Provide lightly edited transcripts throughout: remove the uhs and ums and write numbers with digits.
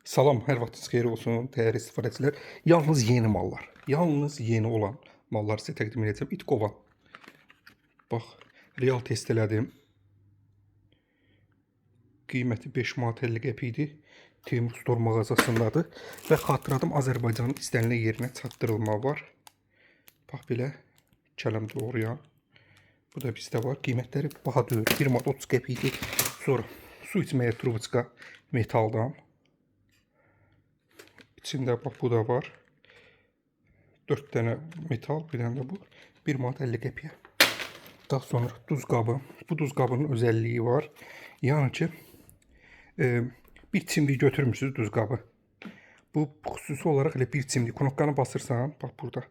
Salam, hər vaxtınız xeyir olsun, dəyərli istifadəçilər. Yalnız yeni mallar, yalnız yeni olan mallar sizə təqdim edəcəm. İt qovan. Bax, real test elədim. Qiyməti 5 manat 50 qəpikdir. Teymur Store mağazasındadır. Və xatırladım, Azərbaycanın istənilən yerinə çatdırılma var. Bax belə, kələm doğrayan. Bu da bizdə var. Qiymətləri bahadır. 1 manat 30 qəpikdir. Sonra su içməyə trubçka metaldan. İçində bax bu da var. 4 dənə metal, bir dənə də bu. 1 manat 50 qəpiyə. Daha sonra duz qabı. Bu duz qabının özəlliyi var. Yəni ki, bir çimdik götürmüsünüz duz qabı. Bu xüsusi olaraq elə bir çimdik. Knopkanı basırsan, bax burada.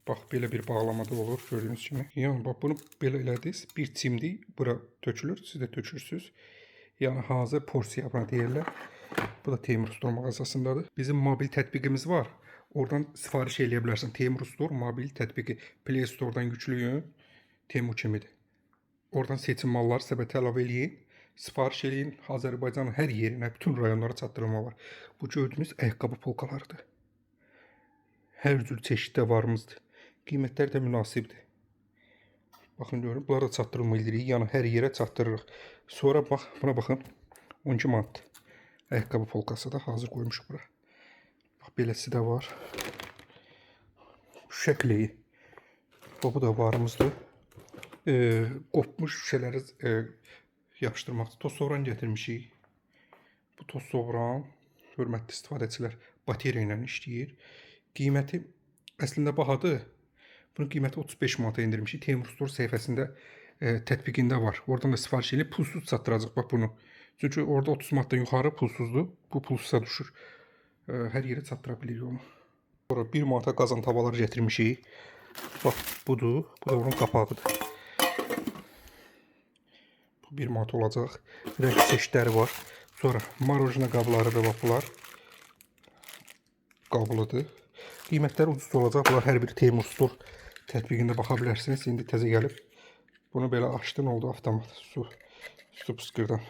Bax belə bir bağlamada olur gördüyünüz kimi. Yəni bax bunu belə elədiniz. Bir çimdik bura tökülür, siz də tökürsüz. Yəni hazır porsiya buna deyirlər. Bu da Teymur Store mağazasındadır. Bizim mobil tətbiqimiz var. Oradan sifariş eləyə bilərsən. Teymur Store mobil tətbiqi. Play Store'dan yüklüyün. Teymur kimidir. Oradan seçim malları səbətə əlavə eləyin. Sifariş eləyin. Azərbaycanın hər yerinə, bütün rayonlara çatdırılma var. Bu gördüyünüz ayaqqabı polkalarıdır. Hər cür çeşiddə varımızdır. Qiymətlər də münasibdir. Baxın görün, bunlara da çatdırılma edirik. Yəni hər yerə çatdırırıq. Sonra bax, buna baxın. 12 manat. Ayaqqabı polkası da hazır qoymuşuq bura. Bax, beləsi də var. Şəkliyi. Bu da varımızdır. Qopmuş şüşələri yapışdırmaq. Toz sovran gətirmişik. Bu toz sovran, hörmətli istifadəçilər, bateriya ilə işləyir. Qiyməti əslində bahadır. Bunun qiyməti 35 manata indirmişik. Teymur Store səhifəsində tətbiqində var. Oradan da sifariş edib pulsuz çatdıracaq bax bunu. Çünki orada 30 manatdan yuxarı pulsuzdur. Bu pulsuza düşür. Hər yerə çatdıra bilirik onu. Sonra 1 manata qazan tavaları gətirmişik. Bax budur. Bu da onun qapağıdır. Bu 1 manat olacaq. Rəng çeşidləri var. Sonra marojna qabları da bax bunlar. Qablıdır. Qiymətləri ucuz olacaq. Bunlar hər biri Teymur Store tətbiqində baxa bilərsiniz. İndi təzə gəlib. Bunu belə açdın, oldu avtomat. Su pıskırdan.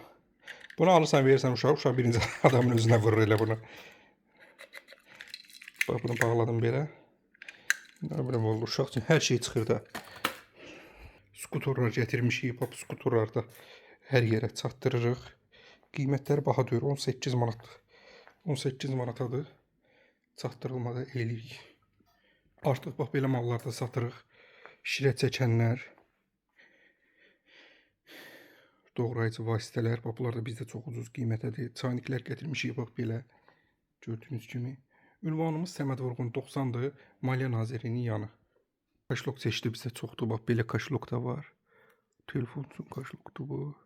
Bunu alırsan, verirsən uşağa. Uşaq birinci adamın özünə vurur elə bunu. Bax, bunu bağladım belə. Nə bilim oldu, uşaq üçün hər şey çıxır da. Skuturlar gətirmişik. Bax, skuturlarda hər yerə çatdırırıq. Qiymətləri bahadır. 18 manatdır. 18 manatadır. Çatdırılmada eləyirik. Artıq bax, belə mallarda satırıq. Şirə çəkənlər, doğrayıcı vasitələr, bax, bunlar da bizdə çox ucuz qiymətədir. Çayniklər gətirmişik, bax, belə. Gördüyünüz kimi. Ünvanımız Səməd Vurğun 90-dır. Maliyyə Nazirliyinin yanı. Kaşlok çeşidi bizdə çoxdur. Bax, belə kaşlok da var. Telefon üçün kaşlokdur bu.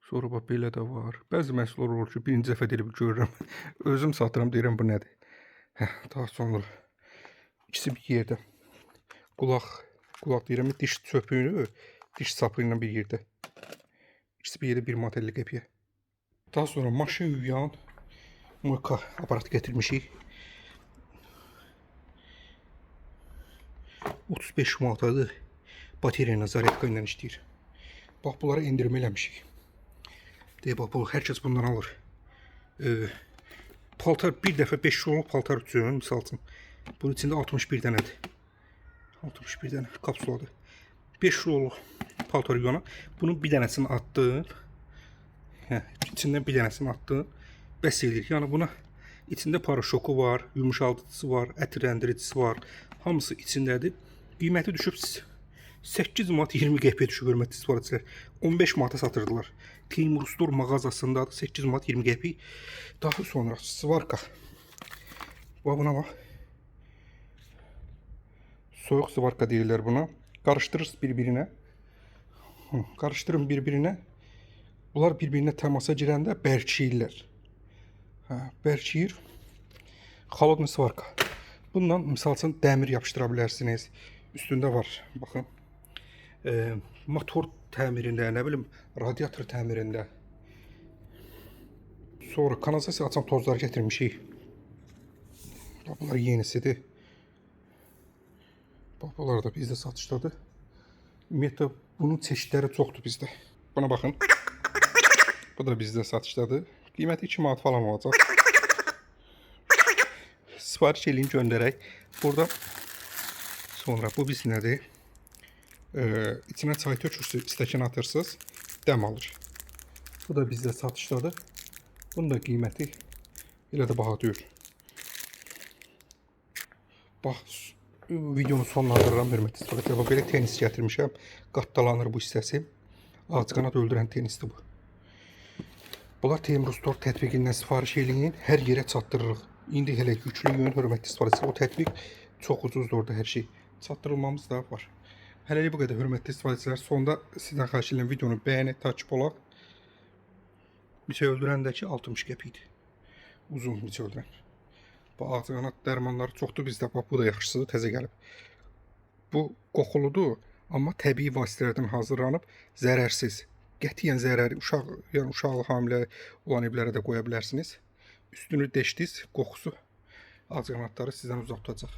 Sonra bax, belə də var. Bəzi məhsullar olur ki, birinci dəfə deyilib görürəm. Özüm satıram, deyirəm, bu nədir? Daha sonra ikisi bir yerdə. Qulaq deyirəm, diş çöpünü, diş sapı ilə bir yerdə. İkisi bir yerdə 1 manat 50 qəpiyə. Daha sonra maşın yuyan moka aparatı gətirmişik. 35 manatadır. Bateriya ilə, zaryadka ilə işləyir. Bax, bunlara endirmə eləmişik. Deyək, bax, hər kəs bundan alır. Paltar bir dəfə 5 kiloluk paltar üçün, misal üçün. Bunun içində 61 dənədir. 61 dənə kapsuladır. 5 kiloluk paltar yuyana. Bunun bir dənəsini atdın. İçindən bir dənəsini atdın. Bəs edir. Yəni buna içində paraşoku var, yumuşaldıcısı var, ətirləndiricisi var. Hamısı içindədir. Qiyməti düşüb 8 manat 20 qəpiyə düşüb, hörmətli istifadəçilər. 15 manata satırdılar. Teymur Store mağazasındadır. 8 manat 20 qəpik. Daha sonra svarka. Bax, buna bax. Soyuq svarka deyirlər buna. Qarışdırırsınız bir-birinə. Qarışdırın bir-birinə. Bunlar bir-birinə təmasa girəndə bərkiyirlər. Bərkiyir. Xalodlu svarka. Bundan misal üçün dəmir yapışdıra bilərsiniz. Üstündə var, baxın. Motor təmirində, nə bilim, radiator təmirində. Sonra kanalizasiya açan tozları gətirmişik. Bunlar yenisidir. Bunlar da bizdə satışdadır. Ümumiyyətlə, bunun çeşidləri çoxdur bizdə. Buna baxın. Bu da bizdə satışdadır. Qiyməti 2 manat falan olacaq. sipariş eləyin göndərək. Burada sonra bu biz nədir? İçinə çay tökürsünüz, stəkan atırsınız, dəm alır. Bu da bizdə satışdadır. Bunun da qiyməti elə də baha deyil. Bax, videonu sonlandırıram, hörmətli izləyicilər. Belə tenis gətirmişəm. Qattalanır bu hissəsi. Ağcaqanad öldürən tenisdir bu. Bunlar Teymur Store tətbiqindən sifariş eləyin, hər yerə çatdırırıq. İndi hələ yüklüyün, hörmətli izləyicilər. O tətbiq çox ucuzdur orada hər şey. Çatdırılmamız da var. Hələlik bu qədər, hörmətli izləyicilər. Sonda sizdən xahiş edirəm videonu bəyənib takip olaq. Miçə öldürəndəki 60 qəpikdir. Uzun miçə öldürən. Bu ağcaqanad dərmanları çoxdur bizdə. Bax, bu da yaxşısıdır, təzə gəlib. Bu qoxuludur, amma təbii vasitələrdən hazırlanıb, zərərsiz. Qətiyyən zərəri, yəni uşaq hamilə olan evlərə də qoya bilərsiniz. Üstünü deşdiniz, qoxusu ağcaqanadları sizdən uzaq tutacaq.